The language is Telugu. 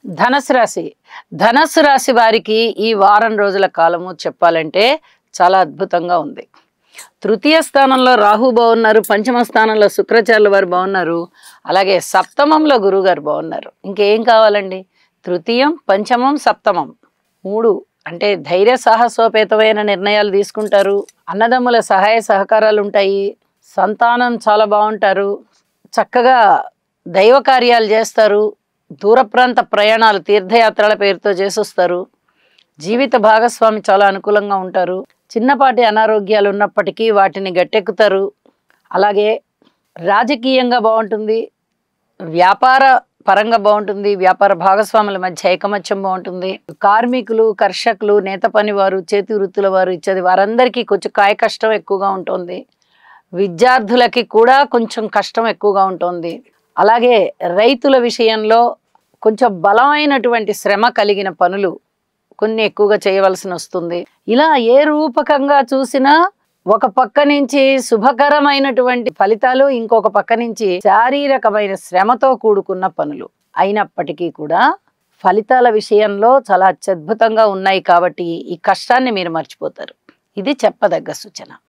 ధనుసు రాశి. ధనుసు రాశి వారికి ఈ వారం రోజుల కాలము చెప్పాలంటే చాలా అద్భుతంగా ఉంది. తృతీయ స్థానంలో రాహు బాగున్నారు, పంచమ స్థానంలో శుక్రాచార్యుల వారు బాగున్నారు, అలాగే సప్తమంలో గురువు గారు బాగున్నారు. ఇంకేం కావాలండి? తృతీయం, పంచమం, సప్తమం మూడు అంటే ధైర్య సాహసోపేతమైన నిర్ణయాలు తీసుకుంటారు. అన్నదమ్ముల సహాయ సహకారాలు ఉంటాయి. సంతానం చాలా బాగుంటారు. చక్కగా దైవ కార్యాలు చేస్తారు. దూర ప్రాంత ప్రయాణాలు తీర్థయాత్రల పేరుతో చేసొస్తారు. జీవిత భాగస్వామి చాలా అనుకూలంగా ఉంటారు. చిన్నపాటి అనారోగ్యాలు ఉన్నప్పటికీ వాటిని గట్టెక్కుతారు. అలాగే రాజకీయంగా బాగుంటుంది, వ్యాపార పరంగా బాగుంటుంది, వ్యాపార భాగస్వాముల మధ్య ఐకమత్యం బాగుంటుంది. కార్మికులు, కర్షకులు, నేత పనివారు, చేతి వృత్తుల వారు ఇచ్చేది వారందరికీ కొంచెం కాయ కష్టం ఎక్కువగా ఉంటుంది. విద్యార్థులకి కూడా కొంచెం కష్టం ఎక్కువగా ఉంటుంది. అలాగే రైతుల విషయంలో కొంచెం బలమైనటువంటి శ్రమ కలిగిన పనులు కొన్ని ఎక్కువగా చేయవలసి వస్తుంది. ఇలా ఏ రూపకంగా చూసినా ఒక పక్క నుంచి శుభకరమైనటువంటి ఫలితాలు, ఇంకొక పక్క నుంచి శారీరకమైన శ్రమతో కూడుకున్న పనులు అయినప్పటికీ కూడా ఫలితాల విషయంలో చాలా అత్యద్భుతంగా ఉన్నాయి. కాబట్టి ఈ కష్టాన్ని మీరు మర్చిపోతారు. ఇది చెప్పదగ్గ సూచన.